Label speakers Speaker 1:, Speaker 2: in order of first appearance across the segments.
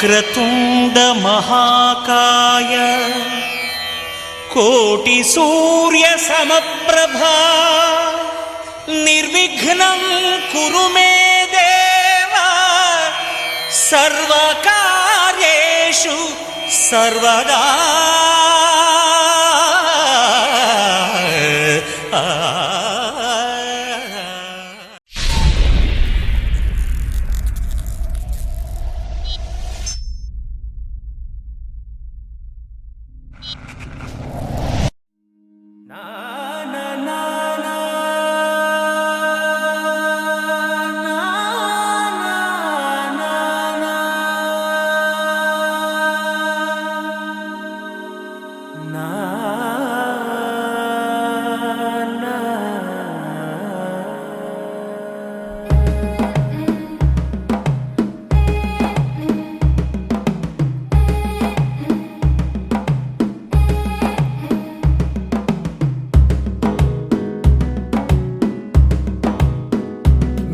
Speaker 1: వక్రతుండ మహాకాయ కోటి సూర్య సమప్రభా నిర్విఘ్నం కురు మే దేవా సర్వకార్యేషు సర్వదా.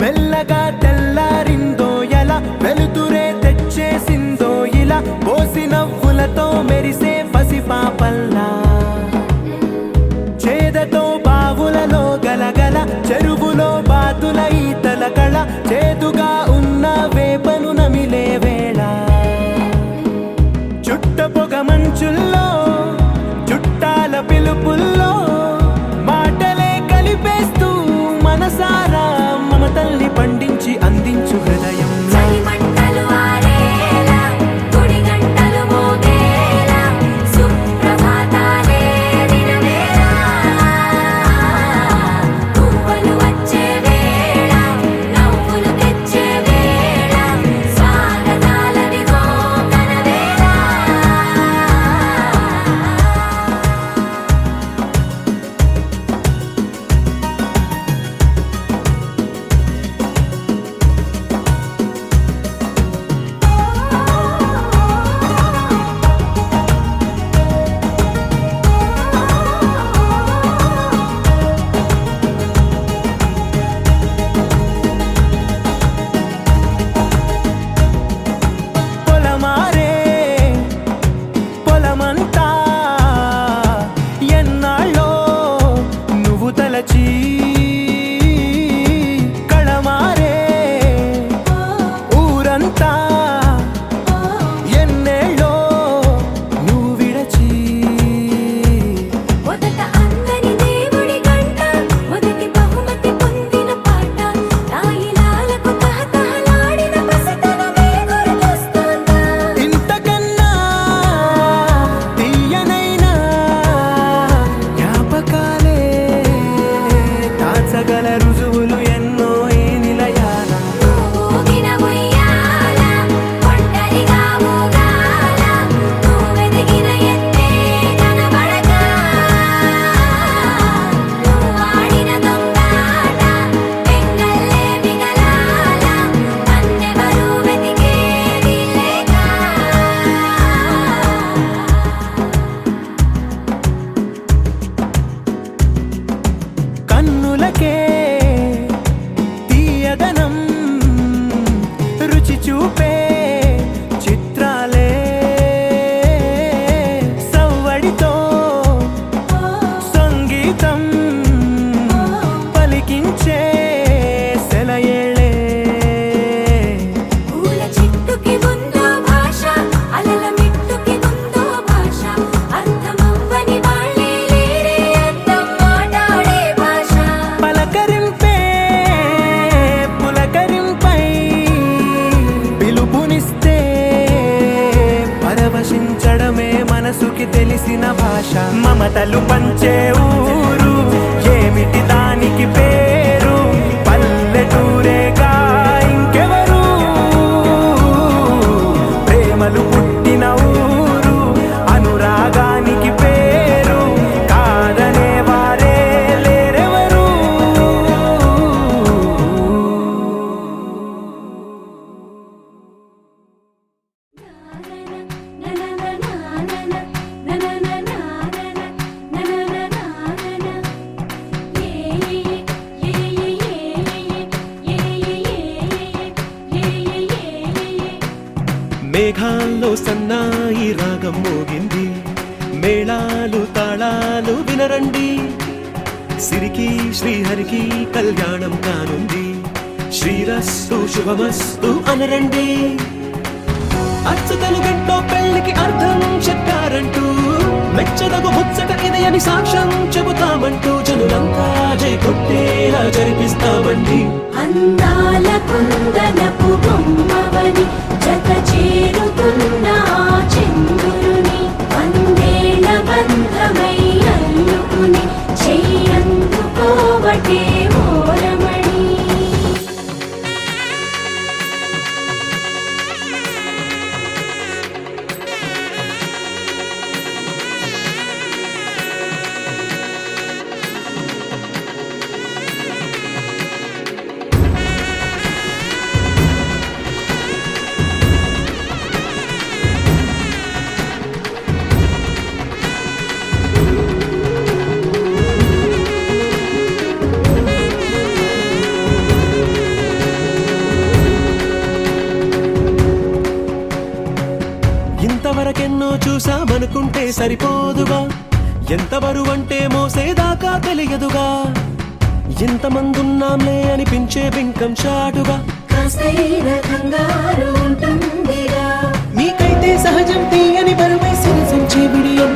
Speaker 2: మెల్లగా తెల్లారిందో ఎలా వెలుతురే తెచ్చేసిందో ఇలా పోసి నవ్వులతో మెరిసే పసిపాపల్లా చేదతో బావులలో గలగల చెరువులో బాతుల ఈతల కళ చేదుగా ఉన్న వేపను నమిలే వేళ చుట్ట పొగ మంచుల్లో చుట్టాల పిలుపుల్లో మాటలే కలిపేస్తూ మనసారా మమతల్ని పండించి అందించు హృదయం. తెలిసిన భాష మమతలు పంచే ఊరు ఏమిటి దానికి పేరు పల్లెటూరేగా ఇంకెవరు ప్రేమలు పుట్టిన ఊరు అనురాగానికి పేరు కాదనే వారే లేరెవరు.
Speaker 3: na na na na na na na na na na na na
Speaker 2: సన్నాయి రాగం మోగింది, మేళాలు తాళాలు వినరండి, సిరికి శ్రీహరికి కళ్యాణం కానుంది, శ్రీరస్తు శుభమస్తు అనరండి. అచ్చతలు గంటో పెళ్లికి అర్థం చెప్పారంటూ, మెచ్చదగు ముచ్చట ఇది అని సాక్ష్యం చెబుతామంటూ, జనులంతా జై కొట్టేలా జరిపిస్తామండి.
Speaker 3: అందాల కుందనపు బొమ్మవని జత చేరుతున్న చంద్రుని, వందేళ్ల బంధమై అల్లుకుని చెయ్యందుకోవటే ఓరమణి.
Speaker 2: ఇంతవరకెన్నో చూసామనుకుంటే సరిపోదుగా, ఎంత బరువంటే మోసేదాకా తెలియదుగా, ఇంతమందున్నాంలే అనిపించే బింకం చాటుగా,
Speaker 3: కాస్తైన కంగారు ఉంటుందిగా,
Speaker 2: మీకైతే సహజం తీయని బరువై సిరిసించే బిడియం,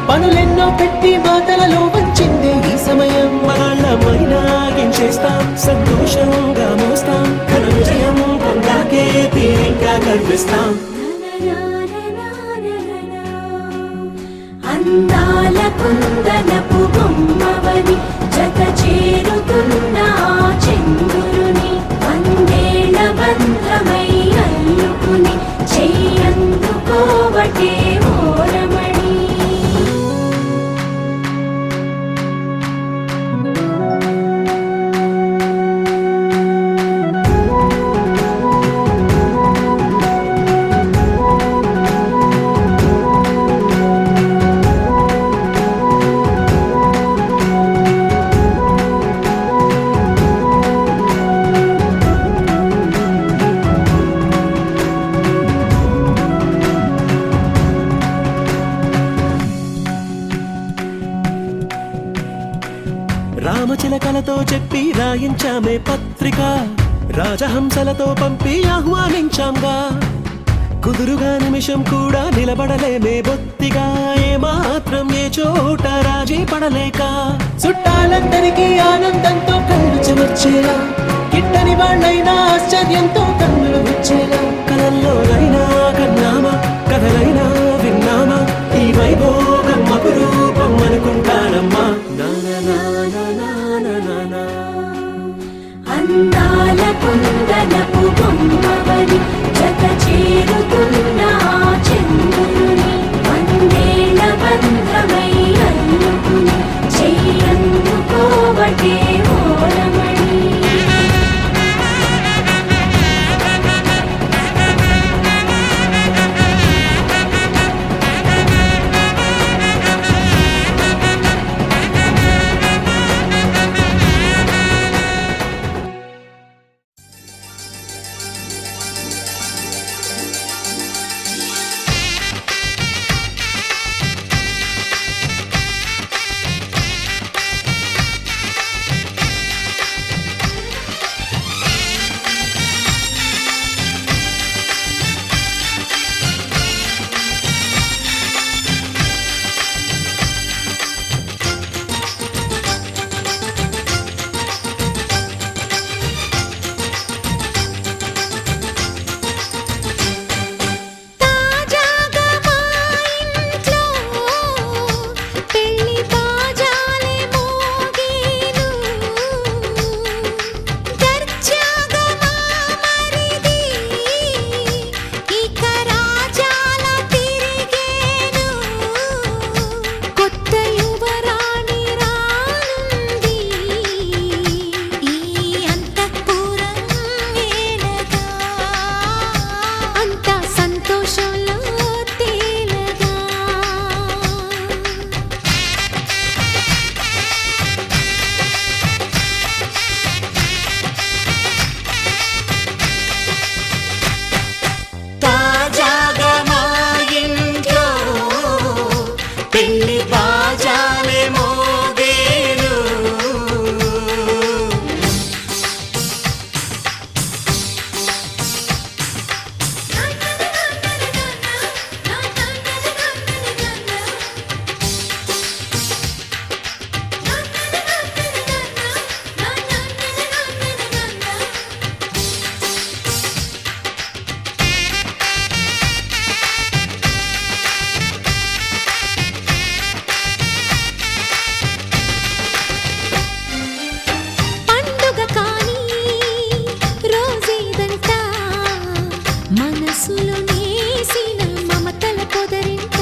Speaker 2: పనులెన్నో పెట్టి మాటలలో వంచిందే ఈ సమయం. వాళ్ళమైనా ఏం చేస్తాం, సంతోషంగా మోస్తాం, ఘన విజయం పొందాకే తీరిగ్గా కనిపిస్తాం.
Speaker 3: అందాల కుందనపు బొమ్మవని జత చేరుతున్న చంద్రుని, వందేళ్ల బంధమై అల్లుకుని చెయ్యందుకోవటే ఓరమణి.
Speaker 2: రామచిలకలతో చెప్పి రాయించామే పత్రిక, రాజహంసలతో పంపి ఆహ్వానించాంగా, కుదురుగా నిమిషం కూడా నిలబడలేమే బొత్తిగా, ఏమాత్రం ఏ చోట రాజీ పడలేక, చుట్టాలందరికీ ఆనందంతో కళ్ళు చెమర్చేలా, గిట్టని వాళ్ళైనా ఆశ్చర్యంతో కన్నులు వచ్చేలా, కలల్లోనైనా కన్నామా, కథలైనా విన్నామా, ఈ వైభోగం అపురూపం అనుకుంటానమ్మా.
Speaker 3: అందాల కుందనపు బొమ్మవని జత చేరుతున్న చంద్రుని, వందేళ్ల బంధమై అల్లుకుని చెయ్యందుకోవటే ఓరమణి.
Speaker 1: పెళ్లి బాజాలే మోగేను.
Speaker 3: పండుగ కాని రోజేదంట మనసులో నేసిన మమతల పొదరింట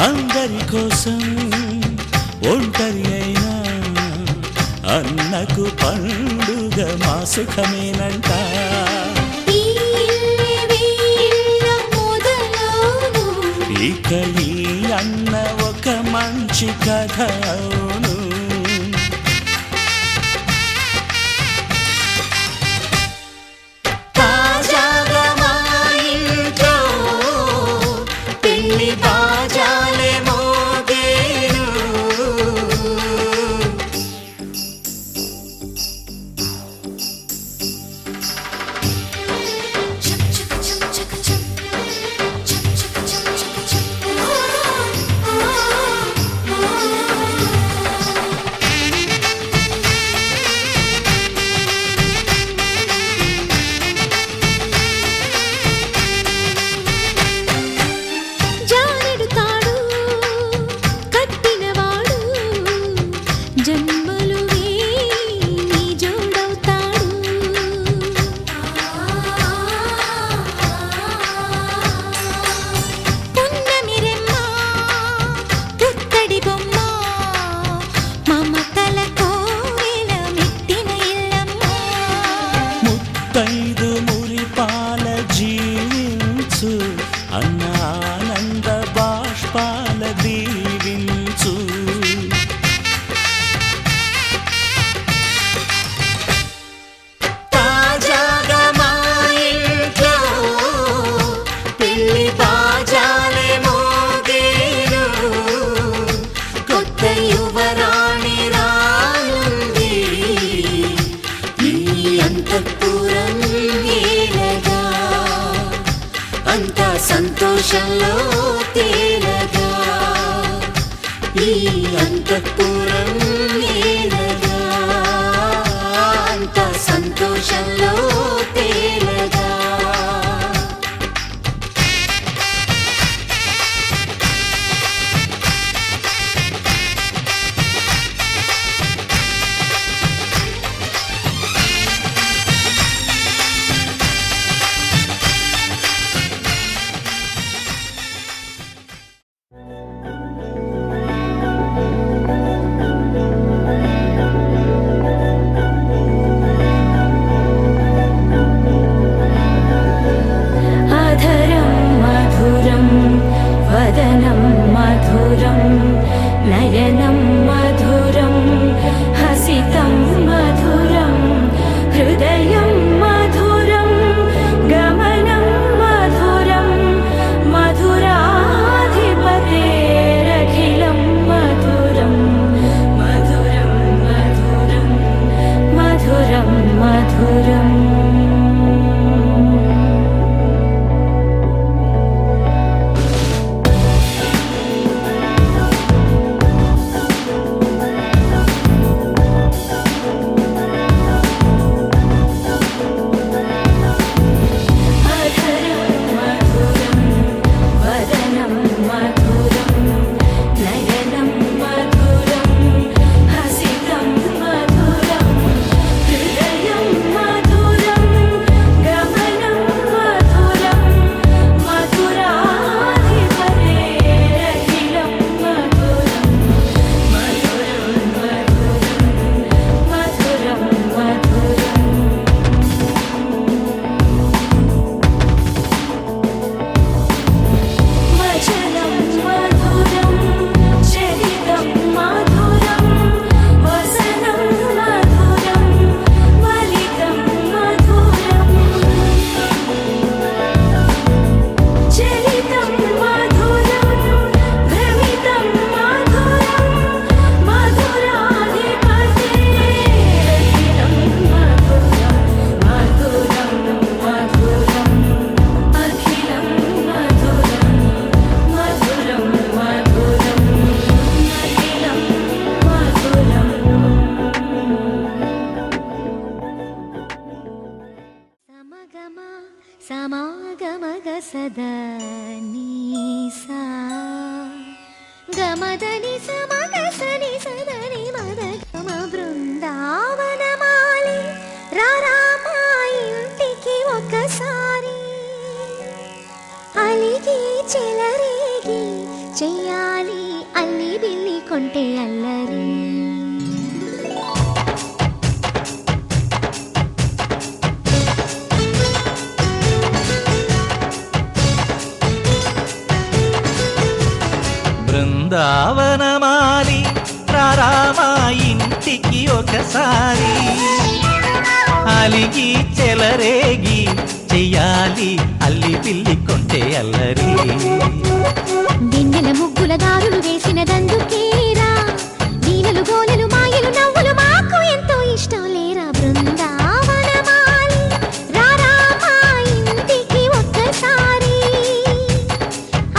Speaker 1: అందరి కోసం ఒంటరి అయినా అన్నకు పండుగ మా సుఖమేనంట.
Speaker 3: ఈ ఇల్లే వీళ్ళ మొదలవును
Speaker 1: ఇక ఈ అన్న ఒక మంచి కథ అవును. తాజాగా మా ఇంట్లో పెళ్లి బాజాలే మోగేను.
Speaker 3: జానెడు తాడు కట్టినవాడు జన్మలు నీ జోడవుతాడు. పున్నమిరెమ్మ పుత్తడి బొమ్మ మమతల కోవెల మెట్టిన ఇల్లమ్మ.
Speaker 1: ముత్తైదు మురిపాల జీవించు అన్న ఆనంద బాష్పాల దీవించు. తాజాగా మా ఇంట్లో పెళ్లి బాజాలే మోగేను. కొత్త యువరాణి రానుంది ఈ అంతఃపురం ఏలగా. అంతా సంతోషంలో తేలగా ఈ అంతఃపురం ఏలగా. అంతా సంతోషంలో తేలగా.
Speaker 3: గమగ సదా నీసా గమదని సమగ సని సదని మద గమ బృందావనమాలి రారామా ఇంటికి ఒకసారి అలిగి చెలరేగి చెయ్యాలి అల్లి బిల్లి కొంటే అల్లరి
Speaker 4: బృందావనమాలి రారామా ఇంటికి ఒకసారి అలిగి చెలరేగి చెయ్యాలి అల్లి పిల్లి కొంటే అల్లరి
Speaker 3: దిన్నెల ముగ్గుల దారులు వేసిన దందుకేరా వీణలు గోలలు మాయలు నవ్వులు మాకు ఎంతో ఇష్టం లేరా బృందావనమాలి రారామా ఇంటికి ఒక్కసారి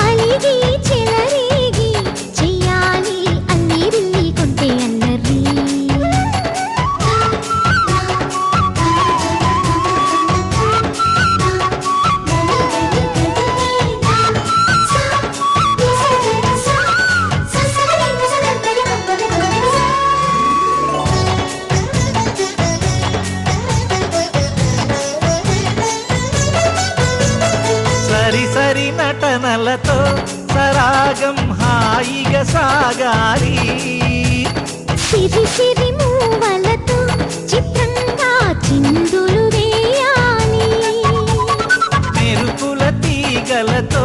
Speaker 3: అలిగి చెలరేగి చెయ్యాలి అల్లి బిల్లి కొంటే అల్లరి
Speaker 4: సరి సరి నటనలతో సరాగం హాయిగా సాగాలి
Speaker 3: సిరి సిరి మూవలతో చిత్రంగా చిందులు వేయాలి
Speaker 4: మెరుపుల తీగలతో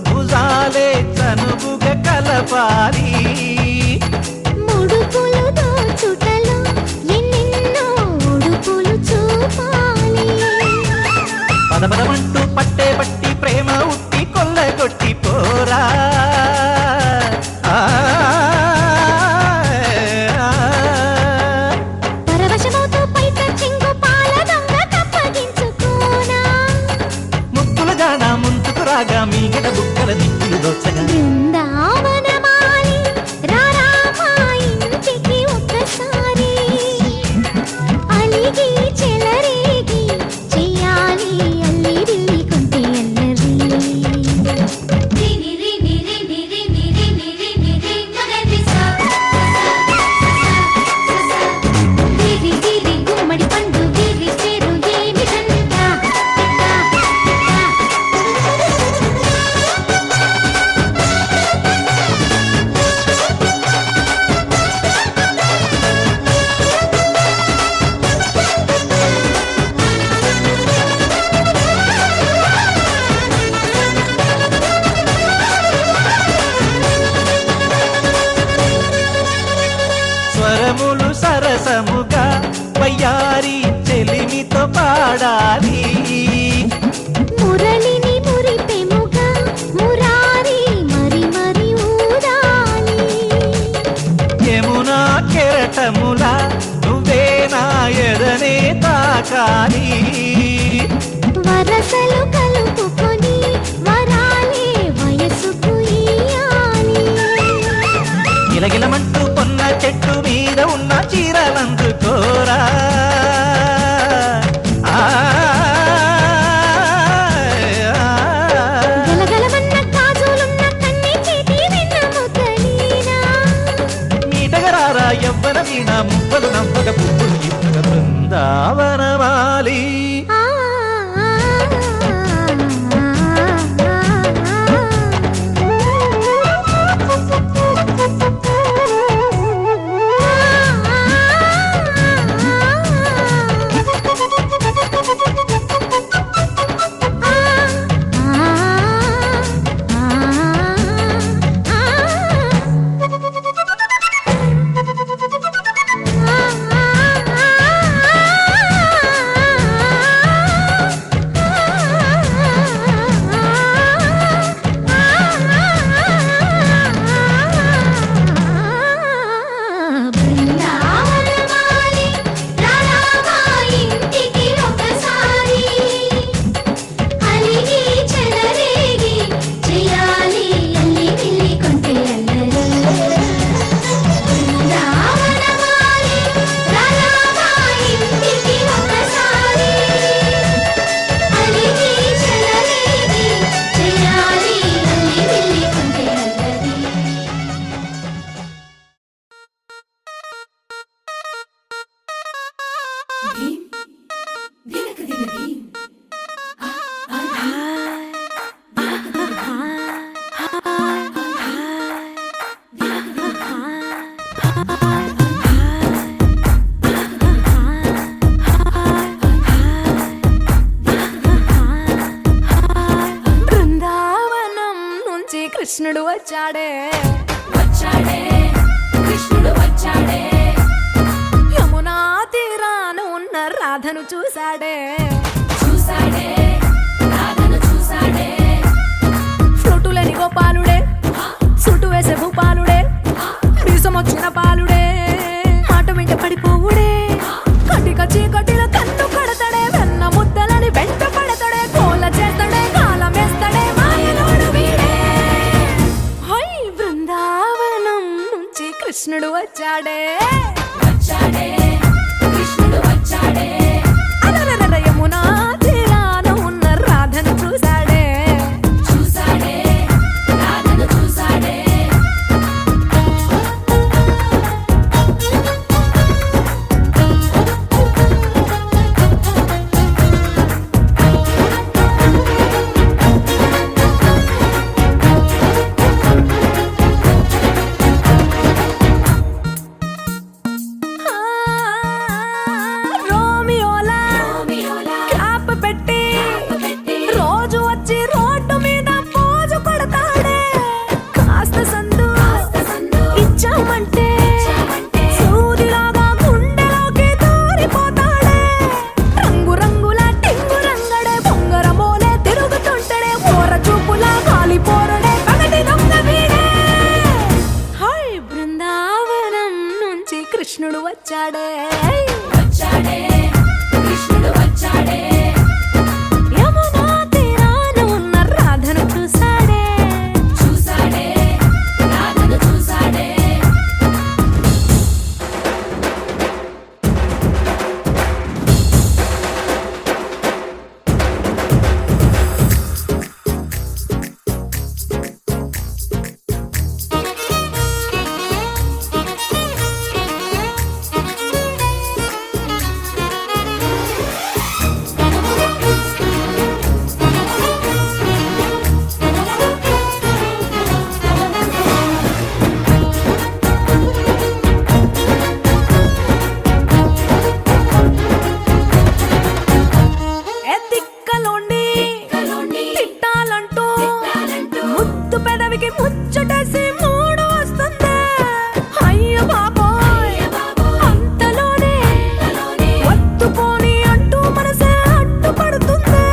Speaker 4: భుజాలే చనువుగా కలపాలి
Speaker 3: ముడుపులు దోచుటలో ఎన్నెన్నో ఉడుపులు చూపాలి
Speaker 4: పదపదమంటూ పట్టే పట్టి ప్రేమ ఉట్టి కొల్లగొట్టి పోరా
Speaker 3: పరవశమవుతూ పైట చెంగు పాల దొంగ కప్పగించుకోనా
Speaker 4: ముక్కుల జాన ముందుకు రాగా మీగడ బుక్కల దిక్కులు దోచగా
Speaker 3: బృందావనమాలి రారామా ఇంటికి ఒక్కసారి అలిగి చెలరేగి చెయ్యాలి అల్లి బిల్లి కొంటే అల్లరి గుమ్మడి పండు వీరి పేరు ఏమిటంట
Speaker 4: స్వరములు సరసముగా వయ్యారి చెలిమితో పాడాలి
Speaker 3: మురళిని మురిపెముగా మురారి మరి మరి ఊదాలి
Speaker 4: యమునా కెరటముల నువ్వే నా ఎదనే తాకాలి
Speaker 3: వరసలు కలుపుకొని వరాలే వయసుకు ఇయ్యాలి
Speaker 4: గిలగిలమంటూ పొన్న చెట్టు మీద ఉన్న చీరలందుకోరా
Speaker 3: గలగలమన్న కాజులున్న కన్ని చేతి వెన్నముకలీనా
Speaker 4: మీటగరారా ఎవ్వర వీణ మువ్వలు నవ్వక పువ్వులు ఇవ్వక బృందావనమాలి
Speaker 3: ఆ
Speaker 5: కృష్ణుడు వచ్చాడే
Speaker 1: కృష్ణుడు వచ్చాడే
Speaker 5: యమునా తీరాన ఉన్న రాధను చూశాడే
Speaker 1: రాధను చూశాడే
Speaker 5: ఫ్లూటులేని గోపాలుడే సుటు వేసే భూపాలుడే మీసమొచ్చిన పాలుడే మాట వెంట పడిపోవుడే కటిక చీకటిల కన్ను కడతాడే వెన్న ముద్దలని వెంట పడతాడే కోల చేస్తాడే కాలం వేస్తాడే మాయలోడు వీడే హై బృందావనం నుంచి కృష్ణుడు వచ్చాడే
Speaker 1: కృష్ణుడు వచ్చాడే
Speaker 5: అలరలర యమునా తీరాన ఉన్న రాధను చూశాడే
Speaker 1: రాధను చూశాడే
Speaker 5: రోమియోలా క్లాప్ పెట్టి రోజు వచ్చి రోడ్డు మీద పోజు కొడతాడే కాస్త సందు ఇచ్చామంటే సూదిలాగా గుండెలోకి దూరిపోతాడే రంగు రంగుల టింగు రంగడే బొంగరమోలే తిరుగుతుంటాడే ఓర చూపులా కాలిపోరడే పగటి దొంగ వీడే హై బృందావనం నుంచి కృష్ణుడు వచ్చాడే
Speaker 1: కృష్ణుడు వచ్చాడే
Speaker 5: యమునా తీరాన ఉన్న రాధను చూశాడే
Speaker 1: రాధను చూశాడే
Speaker 5: తిక్కలోండి తిట్టాలంటూ ముద్దు పెదవికి ముచ్చటేసి మూడు వస్తుంది అయ్య బాబోయ్ అంతలోనే వత్తుపోని అంటూ మనసే అడ్డుపడుతుంది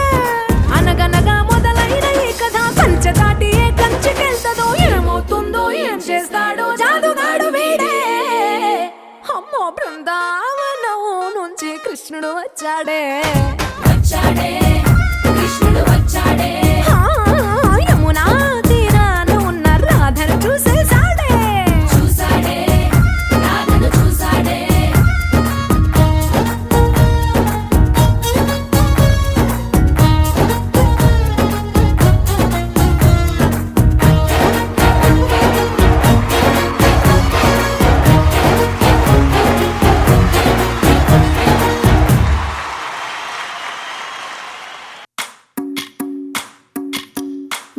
Speaker 5: అనగనగా మొదలైన ఈ కథ కంచె దాటి ఏ కంచెకెళ్తదో ఏమవుతుందో ఏం చేస్తాడో జాదుగాడు వీడే అమ్మో బృందావనం నుంచి కృష్ణుడు వచ్చాడే
Speaker 1: కృష్ణుడు వచ్చాడే
Speaker 5: ఆ, యమునా తీరాన ఉన్న రాధను చూసేశాడే
Speaker 1: రాధను చూశాడే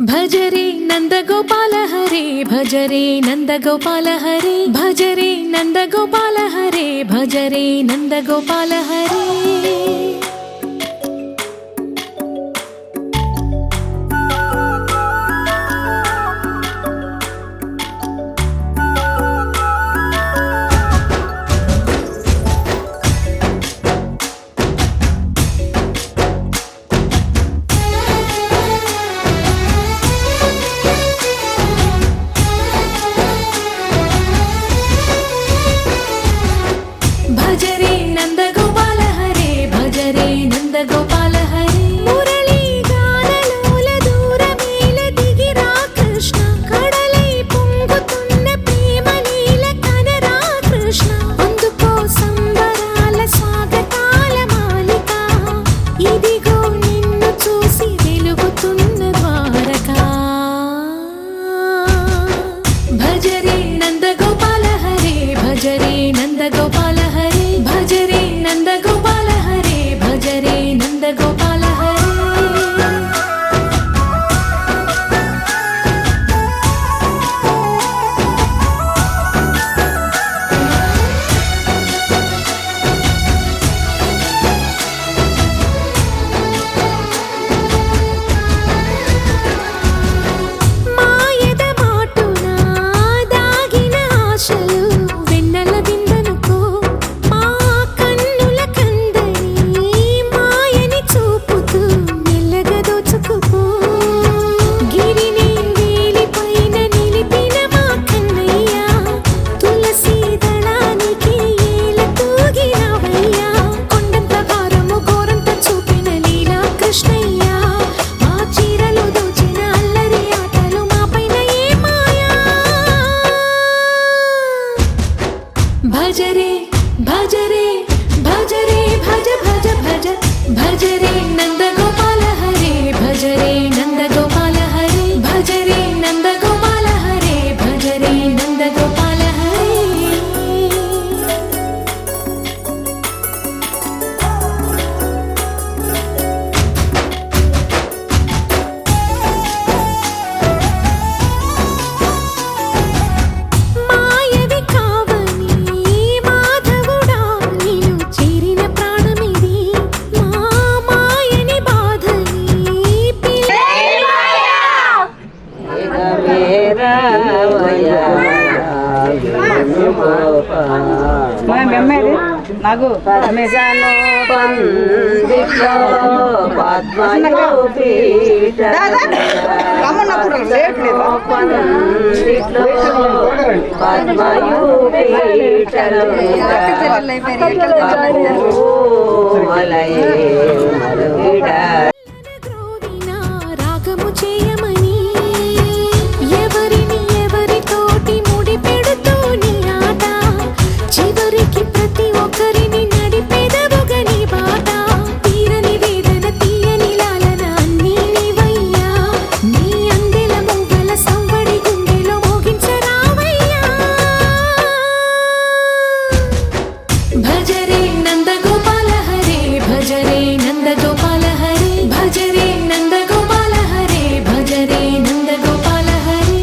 Speaker 5: భజరే నందగోపాల హరే భజరే నందగోపాల హరే భజరే నందగోపాల హరే భజరే నందగోపాల హరే భజరే నందగోపాల హరే భజరే
Speaker 6: నాగు పద్మజను పందిట్లో
Speaker 5: గ్రోవినా రాగము చేయమని ఎవరిని ఎవరితోటి ముడిపెడుతూ నీ ఆట చివరికి ప్రతి ఒక్కరిని నడిపెదవుగని బాట తీరని వేదన తీయని లాలన అన్నీ నీవయ్యా నీ అందెల మూగల సంవడి గుండెలో మోగించరావయ్యా భజరే నందగోపాల హరే భజరే నందగోపాల హరే భజరే నందగోపాల హరే భజరే నందగోపాల హరే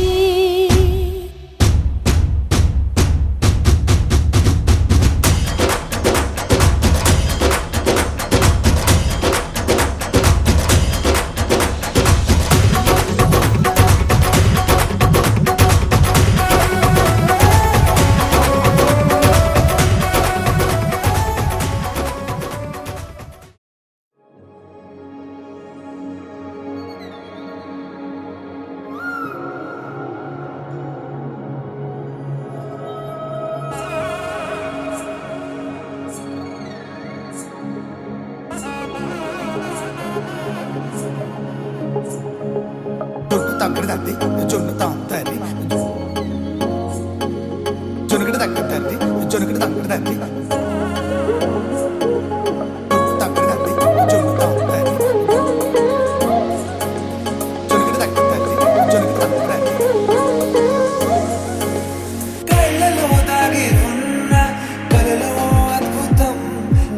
Speaker 7: జొన్ను తగ్గడదండి జొన్ను తాగుతుంది జొనుగడ తగ్గదండి జొనుగడ తగ్గడదండి జొన్ను తగ్గడదండి జొన్ను తాగుతుంది జొనుగడ తగ్గదండి జొనుగడ తగ్గదండి కళ్ళలో దాగి ఉన్న కలలో అద్భుతం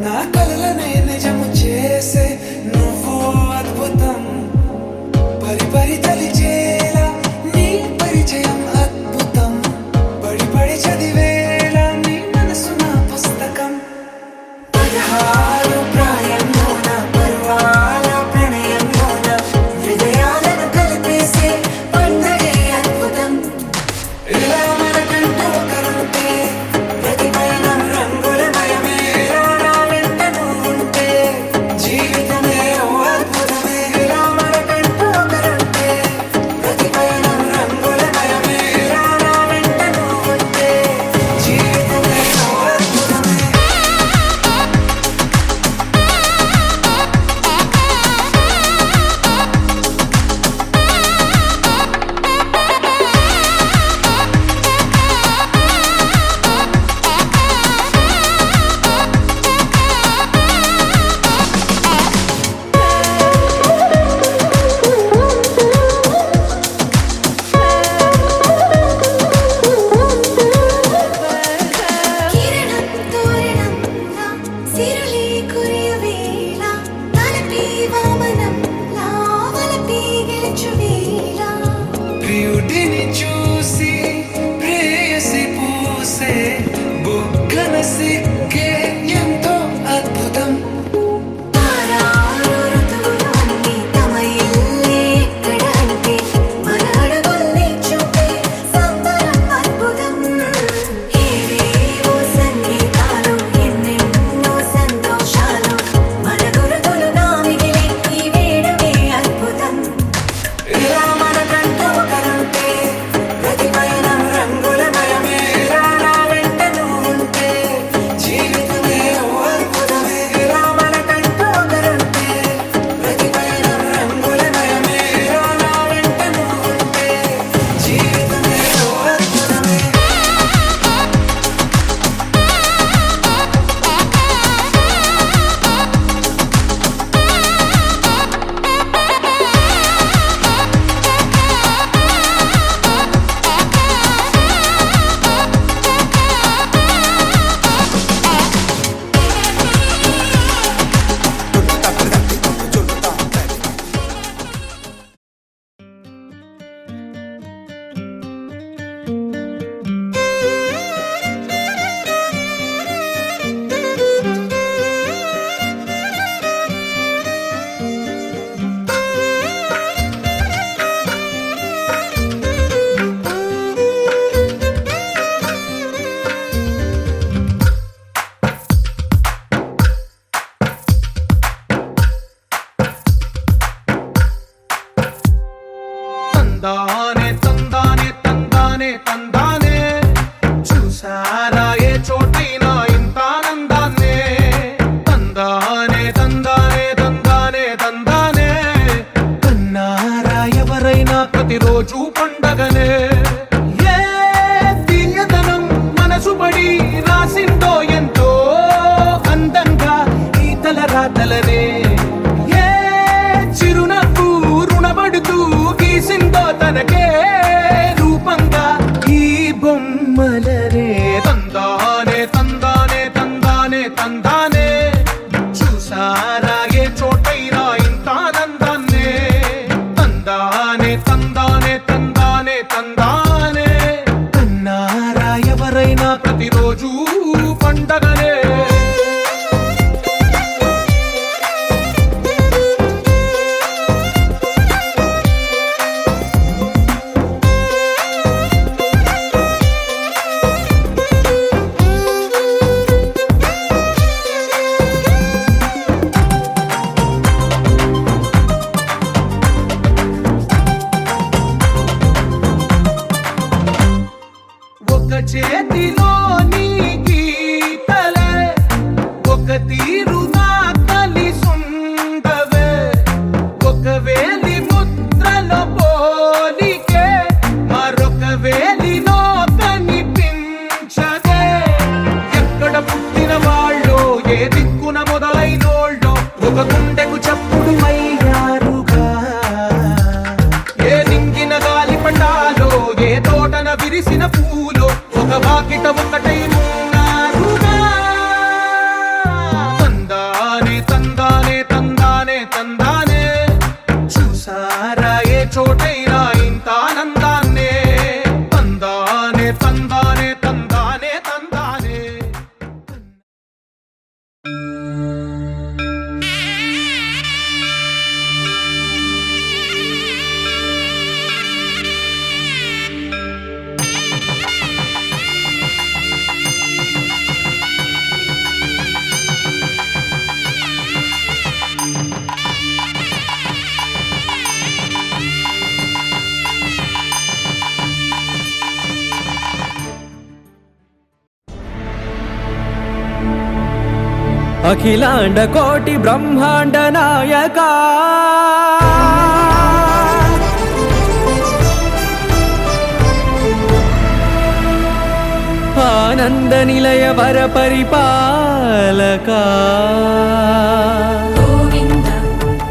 Speaker 7: నా కలలనే నిజము చేసే నువ్వు అద్భుతం పరి పరి తలిచేలా నీ పరిచయం అద్భుతం పడి పడి చదివేలా నీ మనసు నా పుస్తకం 16 ప్రాయంలోన పర్వాల ప్రణయంలోన హృదయాలను కలిపేసే పండగే అద్భుతం ఇలా మనకంటూ ఒకరుంటే ప్రతిపైన రంగులమయమే ఇలా నా వెంట నువ్వుంటే జీవితమే ఓ అద్భుతమే ఇలా మనకంటూ ఒకరుంటే ప్రతిపైన రంగులమయమే ఇలా నా వెంట నువ్వుంటే జీవితమే ఓ అద్భుతమే
Speaker 3: కిరణం తోరణంలా సిరులే కురియవేళ తలపి వామనంలా వలపి గెలుచువేళ
Speaker 7: ప్రియుడిని చూసి ప్రేయసి పూసే బుగ్గన సిగ్గే ఎంతో అద్భుతం
Speaker 3: తారారు ఋతువులు అన్నీ తమ ఇల్లే ఎక్కడ అంటే మన అడుగుల్ని చూపే సంబరం అద్భుతం ఏవేవో సంగీతాలు ఎన్నెన్నో సంతోషాలు మన గురుతులుగా మిగిలే ఈ వేడమే అద్భుతం
Speaker 7: ఇలా మన తందానే తందానే తందానే తందానే చూసారా ఏ చోటైనా ఇంత ఆనందాన్నే తందానే తందానే తందానే తందానే కన్నారా ఎవరైనా ప్రతిరోజు పండగనే ఏ తీయదనం మనసు పడి రాసిందో ఎంతో అందంగా ఈ తల రాతలనే ఏ చిరునవ్వు రుణపడుతూ గీసిందో తనకే రూపంగా ఈ బొమ్మలనే తందానే తందానే తందానే తందానే చూసారా ఏ చోటైనా ఇంత ఆనందాన్నే తందానే తందానే తందానే తందానే కన్నారా ఎవరైనా ప్రతిరోజు పండగనే ఒక చేతిలో నీ గీతలే ఒక తీరుగా కలిసుండవే ఒక వేలి ముద్రలో పోలికే మరొక వేలిలో కనిపించదే ఎక్కడ పుట్టిన వాళ్ళో ఏ దిక్కున మొదలైనోళ్ళో ఒక గుండెకు చప్పుడు అయ్యారుగా ఏ నింగిన గాలి పండాలో ఏ తోటన విరిసిన పూలో ఒక వాకిట ఒకటై ఉన్నారుగా తందానే తందానే తందానే తందానే చూసారా ఏ చోటైనా ఇంత ఆనందాన్నే తందానే తందానే తందానే తందానే
Speaker 2: అఖిలాండ కోటి బ్రహ్మాండ నాయక ఆనంద నిలయ వర పరిపాలక
Speaker 1: గోవింద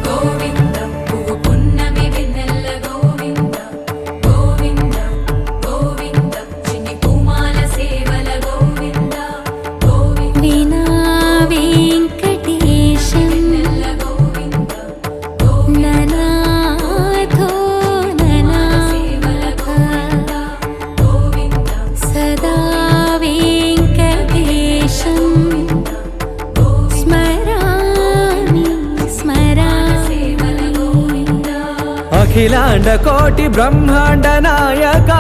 Speaker 1: గోవింద పువ్వు పున్నమి వెన్నెల గోవింద గోవింద గోవింద చిన్ని పూమాల సేవల గోవింద గోవింద
Speaker 3: వీణా వెంకటేశం
Speaker 1: వెన్నెల గోవింద గోవింద
Speaker 3: ననాథో
Speaker 1: సేవల గోవింద గోవింద
Speaker 3: సదా వెంకటేశం స్మరామి
Speaker 1: సేవల గోవింద
Speaker 2: అఖిలాండ కోటి బ్రహ్మాండ నాయక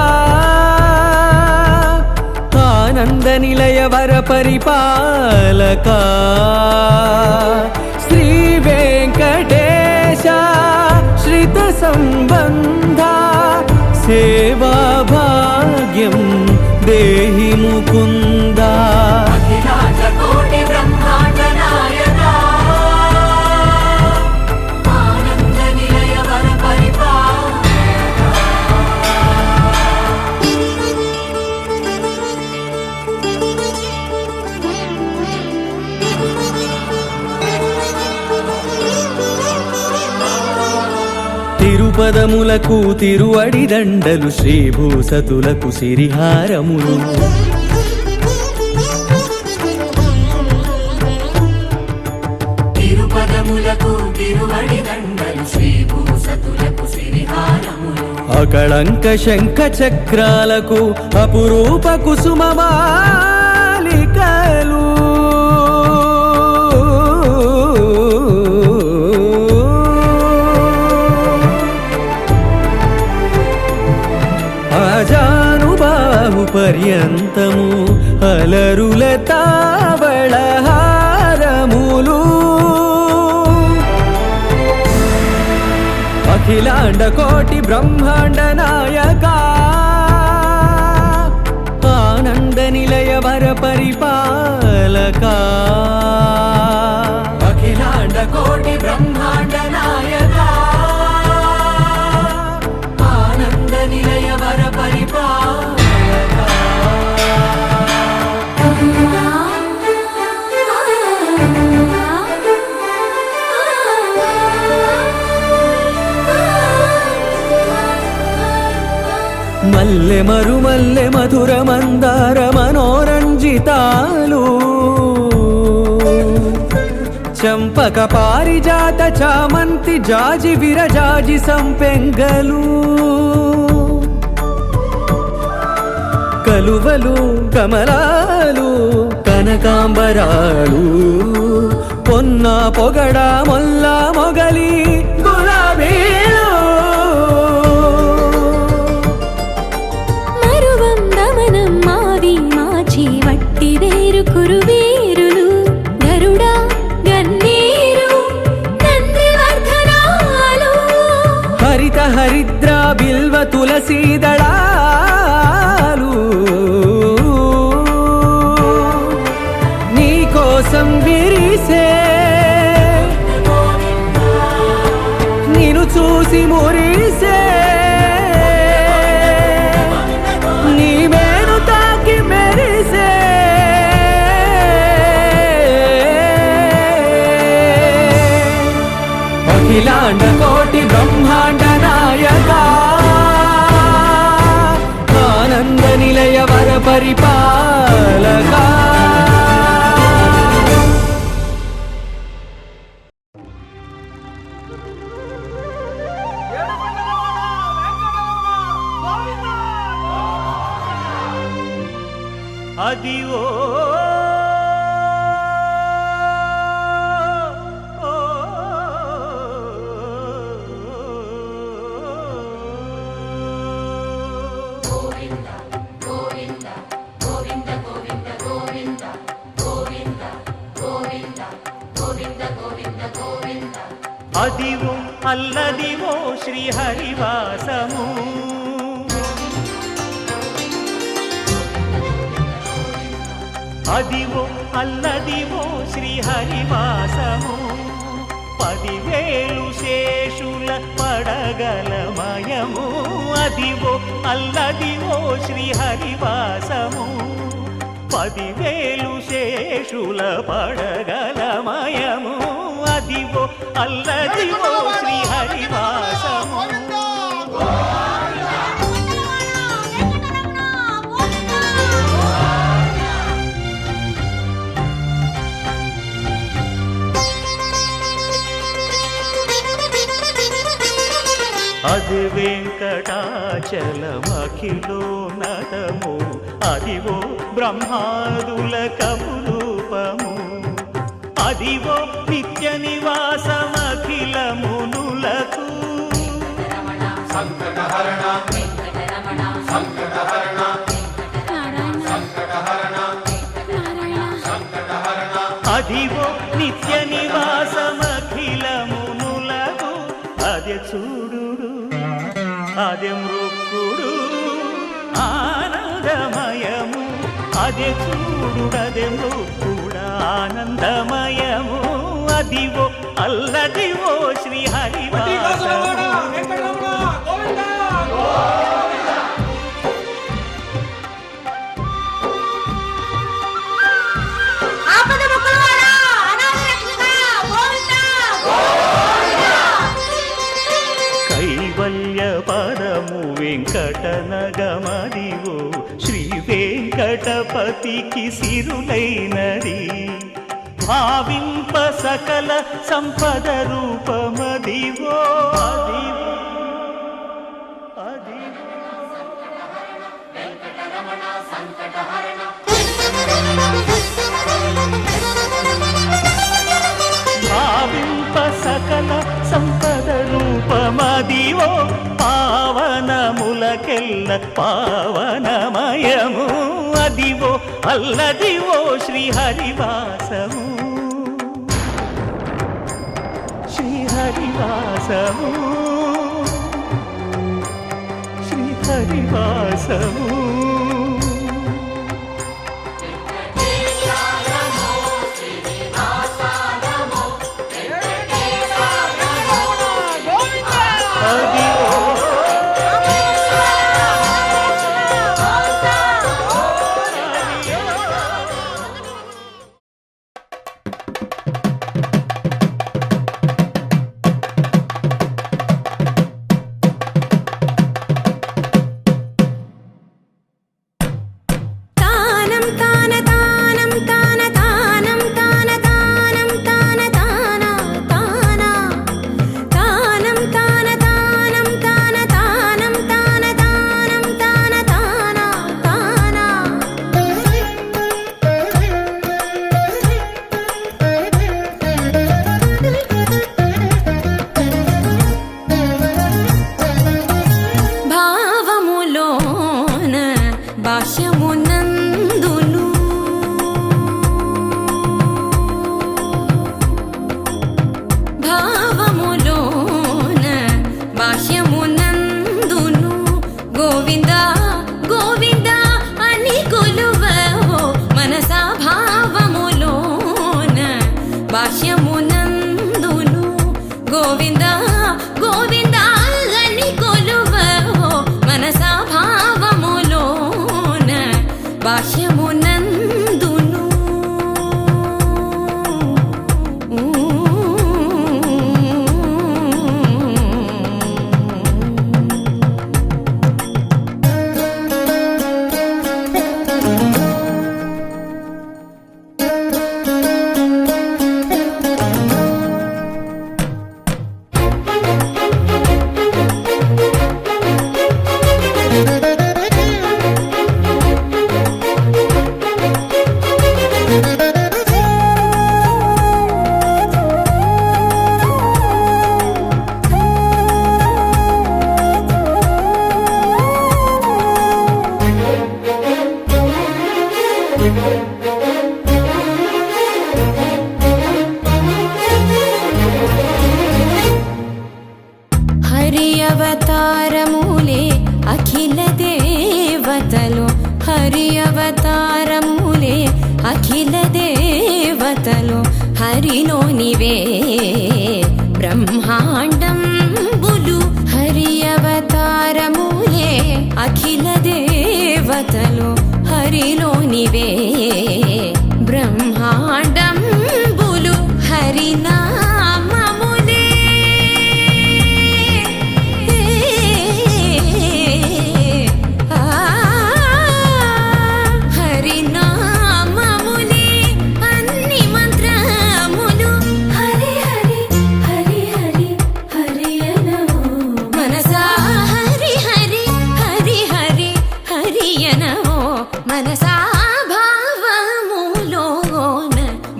Speaker 2: ఆనంద నిలయ వర పరిపాలక శ్రీ వెంకటేశ శ్రిత సంబంధ సేవా భాగ్యం దేహి ముకుంద
Speaker 1: అఖిలాండ కోటి బ్రహ్మాండ నాయక ఆనంద నిలయ వర
Speaker 2: తిరుపదములకు తిరువడి దండలు శ్రీభూసతులకు సిరిహారములు
Speaker 1: తిరుపదములకు తిరువడి దండలు శ్రీభూసతులకు సిరిహారములు
Speaker 2: అకళంక శంఖ చక్రాలకు అపురూప కుసుమమాలికలు అజానుబాహు పర్యంతము అలరుల తావళహారములు అఖిలాండ కోటి బ్రహ్మాండ నాయక ఆనంద నిలయ వర పరిపాలక అఖిలాండ కోటి బ్రహ్మాండ నాయక ఆనంద నిలయ వర పరిపాలక మల్లె మరుమల్లె మధుర మందార మనోరంజితాలు చంపక పారిజాత చామంతి జాజి విరజాజి సంపెంగలు కలువలు కమలాలు కనకాంబరాలు పొన్న పొగడ మొల్ల మొగలి గులాబీలు
Speaker 3: వట్టి వేరు కురువేరులు గరుడ గన్నేరు నందివర్ధనాలు
Speaker 2: హరిత హరిద్ర బిల్వ తులసీదళాలు నీ కోసం విరిసే నిన్ను చూసి మురిసే నీ మేను తాకి మెరిసే అఖిలాండ కోటి బ్రహ్మాండ నాయక ఆనంద నిలయ వర పరిపాలక
Speaker 4: అదివో అదివో అల్లదివో శ్రీహరివాసము అదివో అల్లదివో శ్రీహరివాసము 10,000 శేషుల పడగలమయము అదివో అల్లదివో శ్రీహరివాసము 10,000 శేషుల పడగలమయము అదివో అల్లదివో శ్రీహరివాసము అది వెంకటాచలమఖిలో నటము అదివో బ్రహ్మాదుల కపురూపము అదివో నిత్య నివాసమఖిల మునులకు సంకటహరణ సంకటహరణ అదివో నిత్య నివాసమఖిల మునులకు అదే చూడు అదే మృక్కుడు ఆనందమయము అదే చూడుడదే మృక్కుడు ఆనందమయము అదివో అల్లదివో శ్రీహరివాసము కైవల్య పదము వెంకటనగమదివో శ్రీ వెంకటపతికి సిరులైనది భావింప సకల సంపద రూపమదివో అదివో భావింప సకల సంపద రూపమదివో పావనములకెల్ల పావనమయము అదివో అల్లదివో శ్రీహరివాసము శ్రీహరివాసము
Speaker 2: హరివాసము
Speaker 5: భాష్యమునందును గోవింద గోవింద అని కొలువవో మనసా భావములోన భాష్యమునందును హరి అవతారములే అఖిల దేవతలు హరి అవతారములే అఖిల దేవతలు హరిలోనివే బ్రహ్మాండంబులు హరి అవతారములే అఖిల దేవతలు హరిలోనివే బ్రహ్మాండంబులు హరినామములే హరినామములే అన్ని మంత్రములు హరి హరి హరి హరి హరి అనవో మనసా హరి హరి హరి హరి హరి అనవో మనసా భావములోన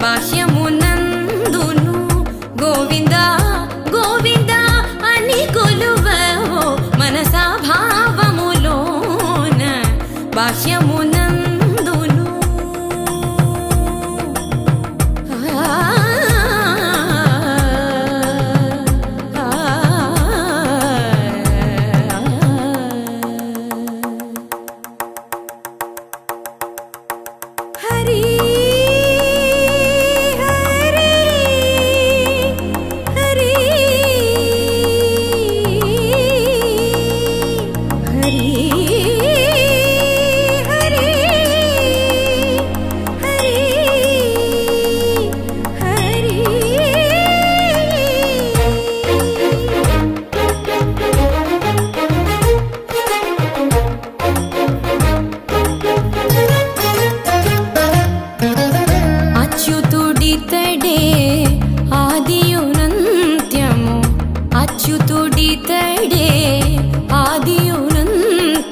Speaker 5: భాష్యమునందును గోవింద గోవింద అని కొలువవో మనసా భావములోన భాష్యమునందును హరి హరి హరి హరి హరి హరి అచ్యుతుడితడే ఆదియునంత్యము అచ్యుతుడితడే ఆదియునంత్యము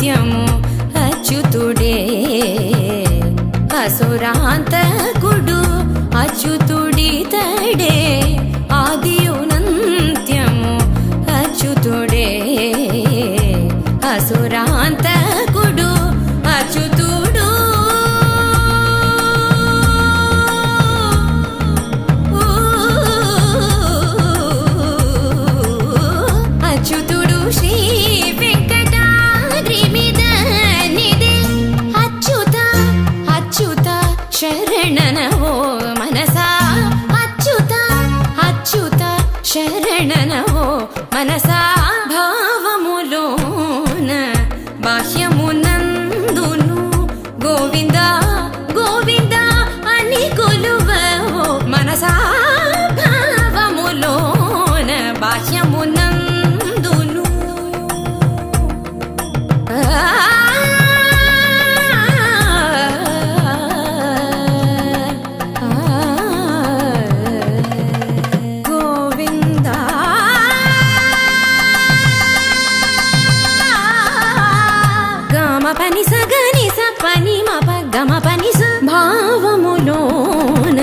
Speaker 5: పని సగని స పని మ ప గమ పని స భావములోన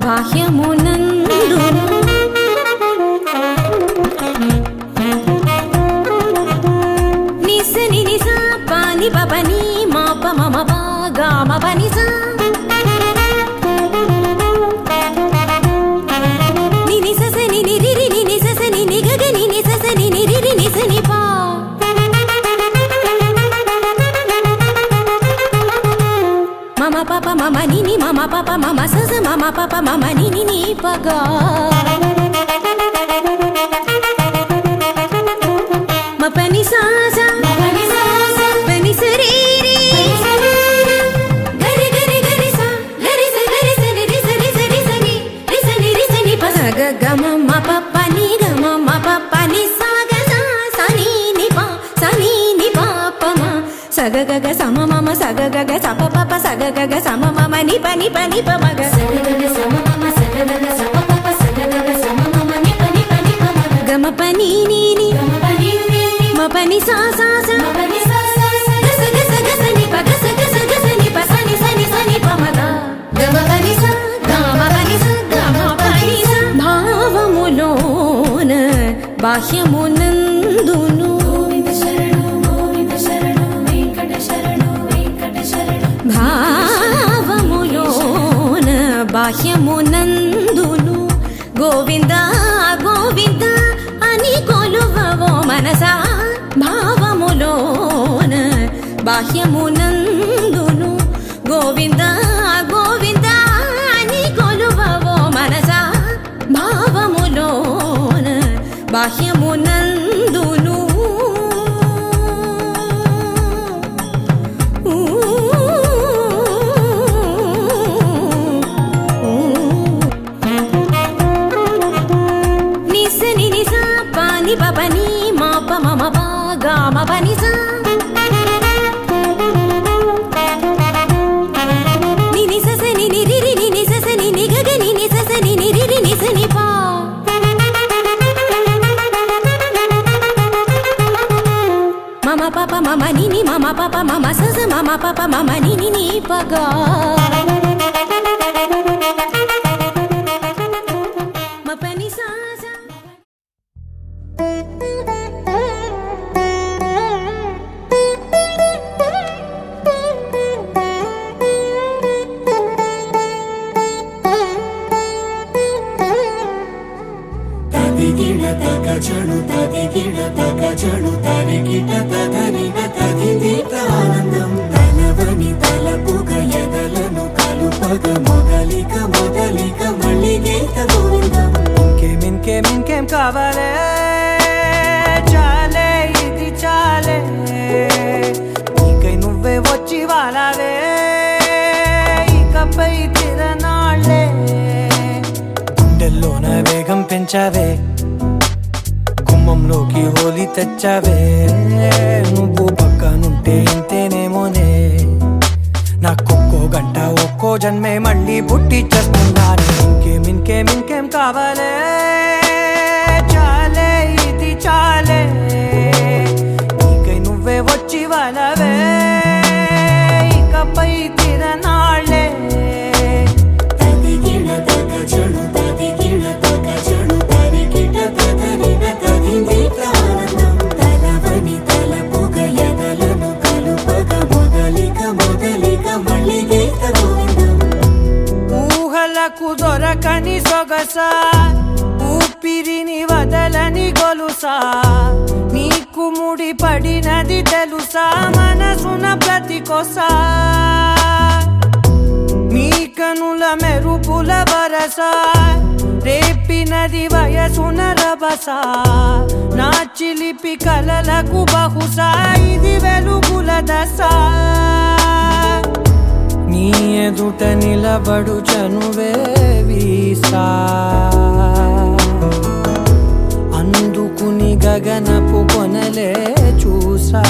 Speaker 5: బాహ్యమునందు నిస ని నిస పని ప పని మ ప మ మ ప గమ పని స ని ని స స ని ని రి రి ని ని స స ని ని గ గ ని ని స స ని ని రి రి ని స ని ప మమ పప మమ ని ని మమ పప మమ స స మమ పప మమ ని ని ని ప గ మ పని సా స పని స రి రి గరి గరి గరి స గరి స ని రి స రి స రి స ని రి స ని రి స ని ప స గ గ మ మ ప ప ని గ మ మ ప ప ని సా గ స స ని ని ప స ని ని ప ప మ స గ గ గ స మ మ మ స గ గ గ స ప ప ప స గ గ గ స మ మ మ ని ప ని ప ని ప మ గ స గ గ గ స మ మ మ స గ గ గ స ప ప ప స గ గ గ స మ మ మ ని ప ని ప ని ప మ గ మ ప ని ని ని మ ప ని సా సా స మ ప ని సా సా స గ స గ స గ స ని ప గ స గ స గ స ని ప స ని స ని స ని ప మ గ గ మ ప ని స గ మ ప ని స గ మ ప ని స భావములోన బాహ్యమునందును భావములోన బాహ్యమునందును గోవింద గోవింద అని కొలువవో మనసా భావములోన బాహ్యమునందును గోవింద గోవింద అని కొలువవో మనసా భావములోన బాహ్యమునందును ని ప ప ని మ ప మ మ ప గ మ ప ని స ని ని స స ని ని రి రి ని ని స స ని ని గ గ ని ని స స ని ని రి రి ని స ని ప మమ ప ప మమ ని ని మమ ప ప మమ స స మమ ప ప మమ ని ని ని ప గ మ ప ని సా స
Speaker 1: తదిగిడ తగ చడు తదిగిడ తగ చడు తరిగిట తదరిన తదిదీత ఆనందం తలవని తలపుగ ఎదలను కలుపగ మొదలిక మొదలిక మళ్ళీగీత గోవిందం
Speaker 4: ఇంకేం కావాలే చాలే ఇది చాలే నీకై నువ్వే వచ్చి వాలావే ఇకపై తిరనాళ్ళే గుండెల్లోన వేగం పెంచావే గుమ్మంలోకి హోలీ తెచ్చావే నువ్వు పక్కనుంటే ఇంతేనేమోనే నాకొక్కో గంట ఒక్కో జన్మే మళ్ళీ పుట్టి చేస్తున్నాను ఇంకేం కావాలే చాలే ఇది చాలే నీకై నువ్వే వచ్చి వాలవే ఇకపై తిరనాళ్ళే
Speaker 1: తదిగిడ తగ చడు తదిగిడ తగ చడు తరిగిట తదరిన తదిదీత ఆనందం తలవని తలపుగ ఎదలను కలుపగ మొదలిక మొదలిక మళ్ళీగీత గోవిందం
Speaker 4: ఊహలకు దొరకని సొగసా ఊపిరిని వదలని గొలుసా నీకు ముడి పడినది తెలుసా మనసున ప్రతి కొసా నీ కనుల మెరుపుల వరస రేపినది వయసున రభస నా చిలిపి కలలకు బహుశా ఇది వెలుగుల దశ నీ ఎదుట నిలబడు చనువే వీసా అందుకుని గగనపు కొనలే చూసా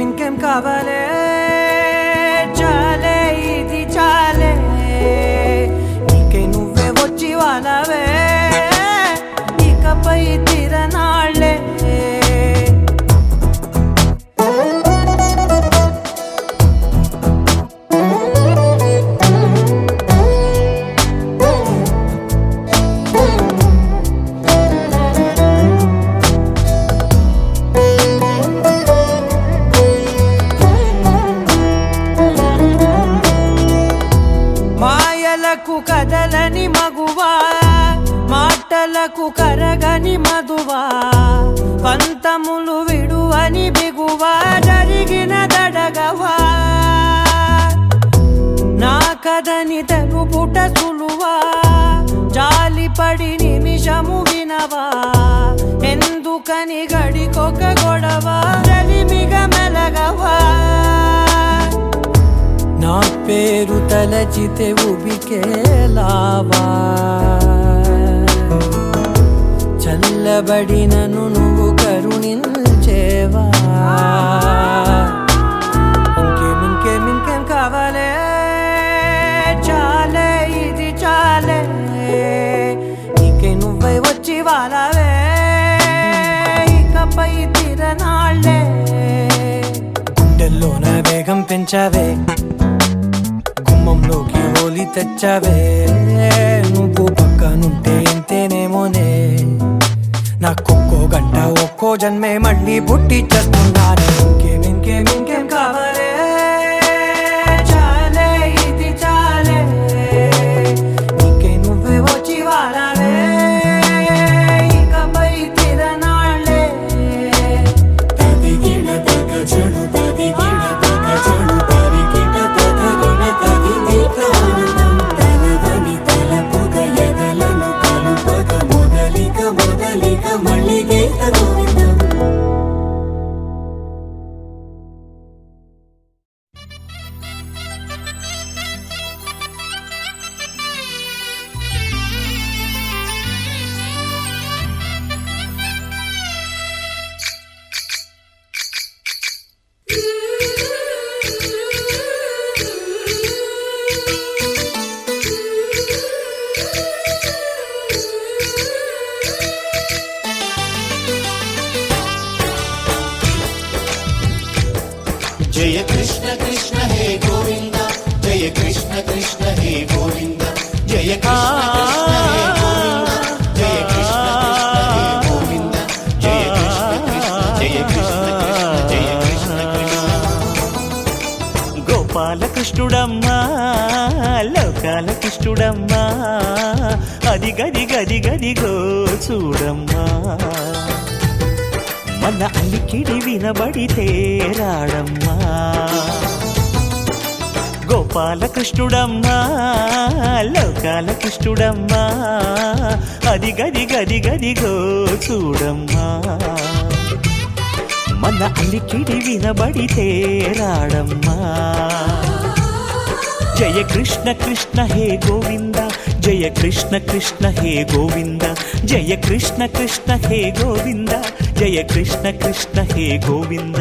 Speaker 4: ఇంకేం కావాలే చాలే ఇది చాలే నీకై నువ్వే వచ్చి వాలవే ఇకపై తిరనాళ్ళే
Speaker 8: కాదని తెలుపుట సులువా జాలిపడి నిమిషము వినవా ఎందుకని గడికొక గొడవ రలిమిగ మెలగవా నా పేరు తలచితే ఉబికేలావా చల్లబడినను నువ్వు కరుణించేవా ఇంకేం కావాలే చాలే ఇది చాలే నీకే నువ్వై వచ్చి వాళ్ళవే ఇకపై తిరనాళ్ళే గుండెల్లోన వేగం పెంచావే గుమ్మంలోకి హోలీ తెచ్చావే నువ్వు పక్కనుంటే ఇంతేనేమోనే నాకొక్కో గంట ఒక్కో జన్మే మళ్ళీ పుట్టి చేస్తున్నానే ఇంకేం కావాలే చాలే ఇది చాలే నీకే నువ్వే వచ్చి వాళ్ళవే ఇకపై తిరనాళ్ళే
Speaker 1: తదిగిన తగ చెడు తదిగిన తగ చెడు తరిగిట తదరిన తదింది ప్రాణం తలవని తలపుగ ఎదలను కలుపగ మొదలిక మళ్ళీ గీత గోవిందం
Speaker 9: जय कृष्ण कृष्ण हे गोविंद जय कृष्ण कृष्ण हे गोविंद जय कृष्ण कृष्ण हे गोविंद जय कृष्ण कृष्ण हे गोविंद जय कृष्ण कृष्ण जय कृष्ण कृष्ण जय कृष्ण कृष्ण
Speaker 4: గోపాల కృష్ణుడమ్మా లోకాల కృష్ణుడమ్మా అది గది గది గదిగో చూడమ్మా మన అలికిడి వినబడితే రాడమ్మా గోపాల కృష్ణుడమ్మా లోకాల కృష్ణుడమ్మా అది గది గది గదిగో చూడమ్మా మన అలికిడి వినబడితే రాడమ్మా జయ కృష్ణ కృష్ణ హే గోవింద జయ కృష్ణ కృష్ణ హే గోవింద జయ కృష్ణ కృష్ణ హే గోవింద జయ కృష్ణ కృష్ణ హే గోవింద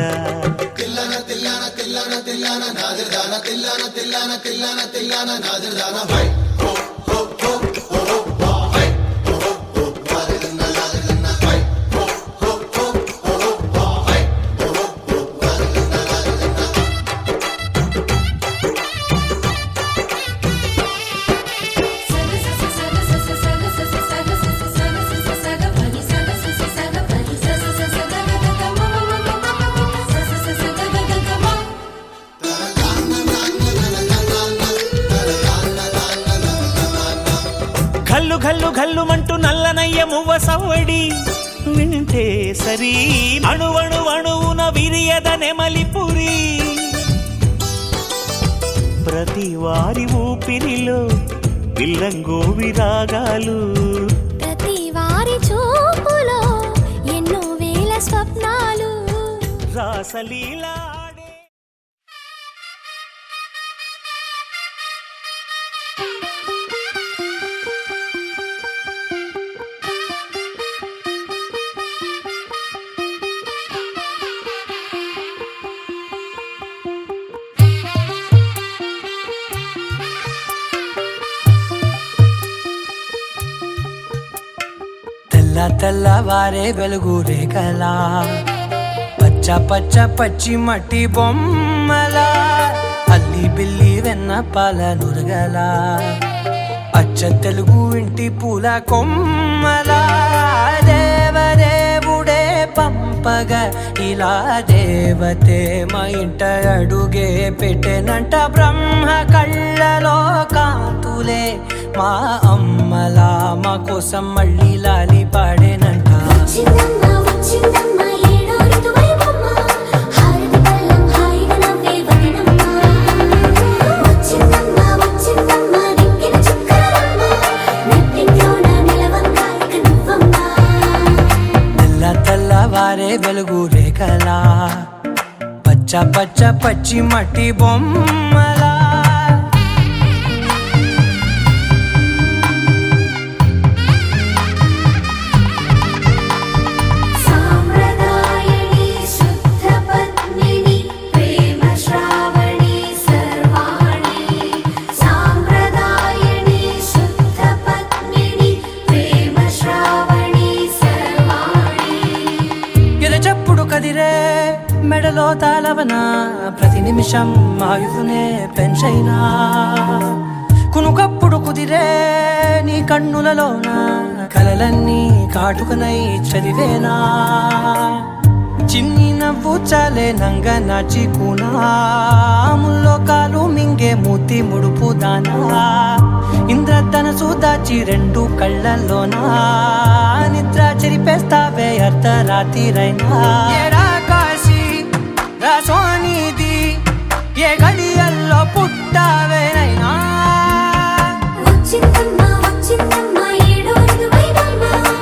Speaker 9: తిల్లన తిల్లన తిల్లన తిల్లన నాదిర్దాన తిల్లన తిల్లన తిల్లన తిల్లన నాదిర్దాన హై హో హో హో హో హో హై హో హో నాదిర్దాన నాదిర్దాన హై హో హో హో హో హై హో హో నాదిర్దాన
Speaker 4: ఘల్లు ఘల్లు ఘల్లుమంటూ నల్లనయ్య మువ్వ సవ్వడి వింటే సరి అణువణు అణువున విరియద నెమలిపురి ప్రతి వారి ఊపిరిలో పిల్లంగోవి రాగాలు
Speaker 3: ప్రతి వారి చూపులో ఎన్నో వేల స్వప్నాలు
Speaker 4: రాసలీలా
Speaker 8: తెల్లవారే వెలుగు రేఖలా పచ్చ పచ్చ పచ్చి మట్టి బొమ్మలా అల్లి బిల్లి వెన్న పాల నురగలా అచ్చ తెలుగు ఇంటి పూల కొమ్మలా దేవదేవుడే పంపగా ఇలా దేవతే మా ఇంట అడుగే పెట్టెనంట బ్రహ్మ కళ్ళలో కాంతులే మా అమ్మలా మా కోసం మళ్ళీ లాలి పాడేనంట
Speaker 3: వచ్చిందమ్మ వచ్చిందమ్మ ఏడో ఋతువైవమ్మ హారతి పళ్ళం హాయిగా నవ్వే వదినమ్మ వచ్చిందమ్మ వచ్చిందమ్మ
Speaker 8: తెల్లవారే వెలుగు రేఖలా పచ్చ పచ్చ పచ్చి మట్టి బొమ్మలా
Speaker 5: సాంప్రదాయని శుద్ధ పద్మిని ప్రేమ శ్రావణి సర్వాణి సాంప్రదాయని శుద్ధ పద్మిని ప్రేమ శ్రావణి సర్వాణి
Speaker 8: ఎరచప్పుడు కదిరే మెడలో తాళవన ప్రతి నిమిషం ఆయుధునే పెంచైనా కునుకప్పుడు కుదిరే నీ కన్నులలోన కలలన్నీ కాటుకనై చదివేనా చిన్ని నవ్వు చాలే నంగ నాచి కూనాముల్లో కాలు మింగే మూతి ముడుపు దానా ఇంద్రధనసు దాచి రెండు కళ్ళల్లోనా నిద్ర చెరిపేస్తావే అర్ధరాత్రిరైనా సోనిది ఏ గడియల్లో పుట్టావేనైనా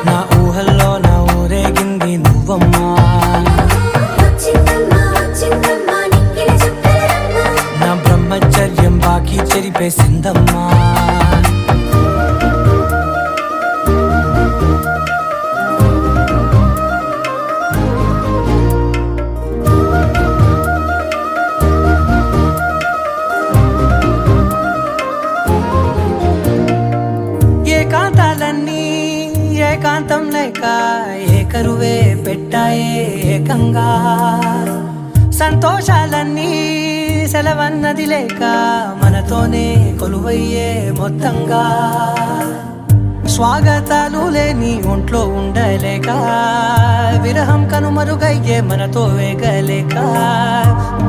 Speaker 8: నా ఊహల్లో నా ఊరేగింది నువ్వమ్మా నా బ్రహ్మచర్యం బాకీ చెరిపేసిందమ్మా ఏకాంతం లేక ఏకరువే పెట్టాయే ఏకంగా సంతోషాలన్నీ సెలవన్నది లేక మనతోనే కొలువయ్యే మొత్తంగా స్వాగతాలు లేని ఒంట్లో ఉండలేక విరహం కనుమరుగయ్యే మనతో వేగలేక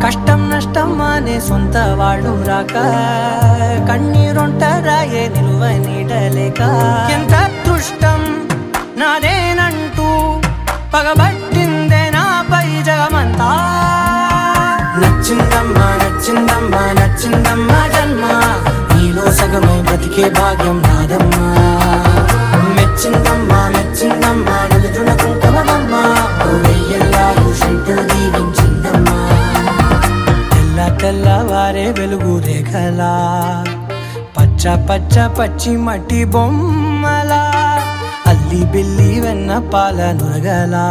Speaker 8: కష్టం నష్టం అనే సొంత వాళ్ళు రాక కన్నీరొంటరాయే నిలువ నీడలేక ఎంత అదృష్టం నాదేనంటూ పగబట్టిందే నాపై జగమంతా నచ్చిందమ్మా నచ్చిందమ్మా నచ్చిందమ్మా జన్మ నీలో సగమై బ్రతికే భాగ్యం నాదమ్మా మెచ్చిందమ్మా మెచ్చిందమ్మా నలుదున కుంకుమమ్మా వెయ్యల్లాలు శంకరు దీవించిందమ్మా తెల్ల తెల్లవారే వెలుగు రేఖలా పచ్చ పచ్చ పచ్చి మట్టి బొమ్మలా అల్లి బిల్లి వెన్న పాల నురగలా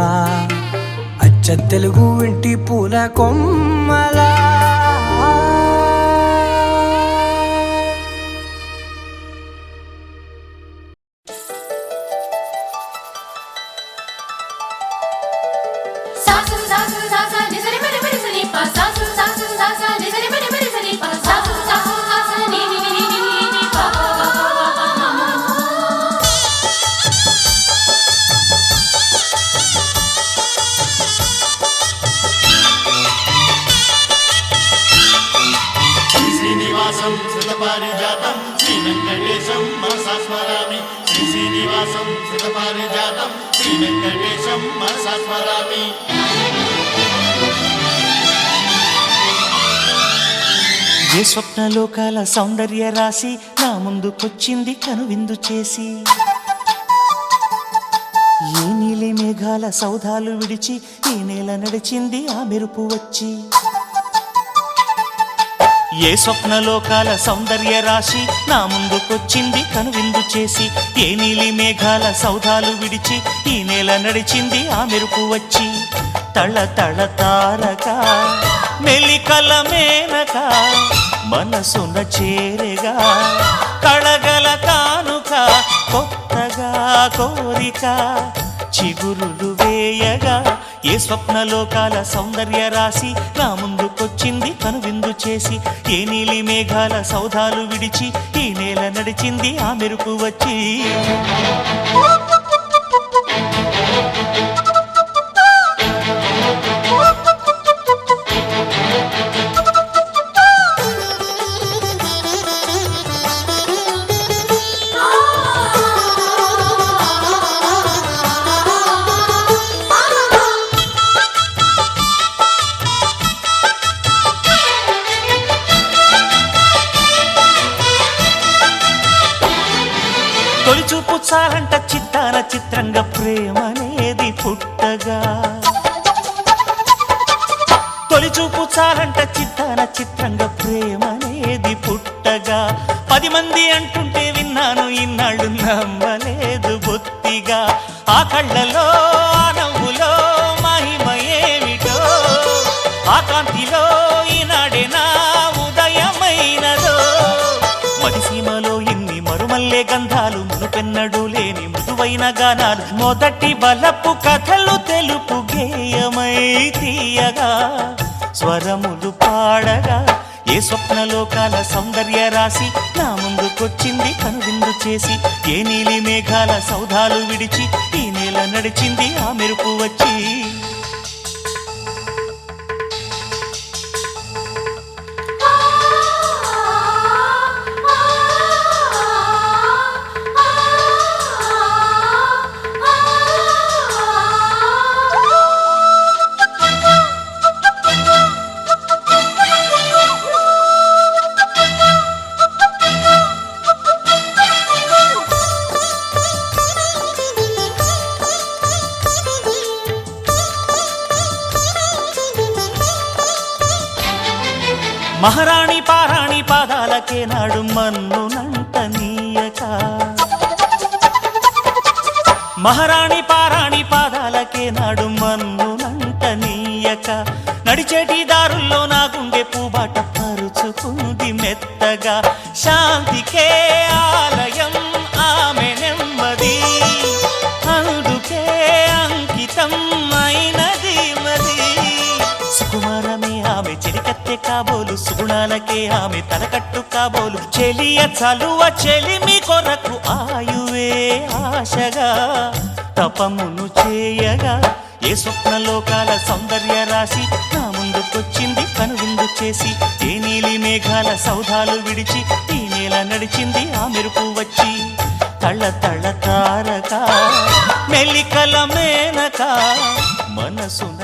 Speaker 8: అచ్చ తెలుగు ఇంటి పూల కొమ్మలా
Speaker 9: శ్రీనివాసం శ్రుతపారిజాతం శ్రీ వెంకటేశం మనసా స్మరామి శ్రీనివాసం శ్రుతపారిజాతం శ్రీ వెంకటేశం మనసా స్మరామి
Speaker 4: ఏ స్వప్నలోకాల సౌందర్య రాశి నా ముందుకొచ్చింది కనువిందు చేసి ఏ నీలి మేఘాల సౌధాలు విడిచి ఈ నేల నడిచింది ఆ మెరుపు వచ్చి ఏ స్వప్నలోకాల సౌందర్య రాశి నా ముందుకొచ్చింది కనువిందు చేసి ఏ నీలి మేఘాల సౌధాలు విడిచి ఈ నేల నడిచింది ఆ మెరుపు వచ్చి తళ తళ తారక మెలికల మేనక మనసున చేరగా కళగల కానుక కొత్తగా కోరిక చిగురులు వేయగా ఏ స్వప్నలోకాల సౌందర్య రాశి నా ముందుకొచ్చింది కనువిందు చేసి ఏ నీలి మేఘాల సౌధాలు విడిచి ఈ నేల నడిచింది ఆ మెరుపు వచ్చి తొలిచూపు చాలంట చిత్తాన చిత్రంగా ప్రేమనేది పుట్ట పుట్టగా తొలి చూపు చాలంట చిత్తాన చిత్రంగా ప్రేమనేది పుట్టగా 10 మంది అంటుంటే విన్నాను ఇన్నాళ్ళు నమ్మలేదు బొత్తిగా ఆ కళ్ళలో ఆ నవ్వులో మహిమ ఏమిటో ఆ కాంతిలో ఈనాడే నా ఉదయమైనదో మదిసీమలో ఇన్ని మరుమల్లే గంధాలు మునుపెన్నడు లేని మృదువైన గానాలు మొదటి బలపు కథలు తెలుపు గేయమై తీయగా స్వరములు పాడగా ఏ స్వప్నలోకాల సౌందర్య రాశి నా ముందుకొచ్చింది కనువిందు చేసి ఏ నీలి మేఘాల సౌధాలు విడిచి ఈ నేల నడిచింది ఆ మెరుపు వచ్చి మహారాణి పారాణి పాదాలకే నాడు మన్నునంట నీయక మహారాణి పారాణి పాదాలకే నాడు మన్నునంట నీయక నడిచేటి దారుల్లో నా గుండె పూబాట పరుచుకుంది మెత్తగా శాంతికే ఆలయం ఆమె నెమ్మది అందుకే అంకితం అయినది మది సుకుమారమే ఆమె చెలికత్తె కాబోలు సుగుణాలకే ఆమె తలకట్టు కాబోలు చెలియ చలువ చెలిమి కొరకు ఆయువే ఆశగా తపమును చేయగా ఏ స్వప్నలోకాల సౌందర్య రాశి నా ముందుకొచ్చింది కనువిందు చేసి ఏ నీలి మేఘాల సౌధాలు విడిచి ఈ నేల నడిచింది ఆ మెరుపు వచ్చి తళ్ళ తళ్ళ తారక మెల్లికల మేనక మనసున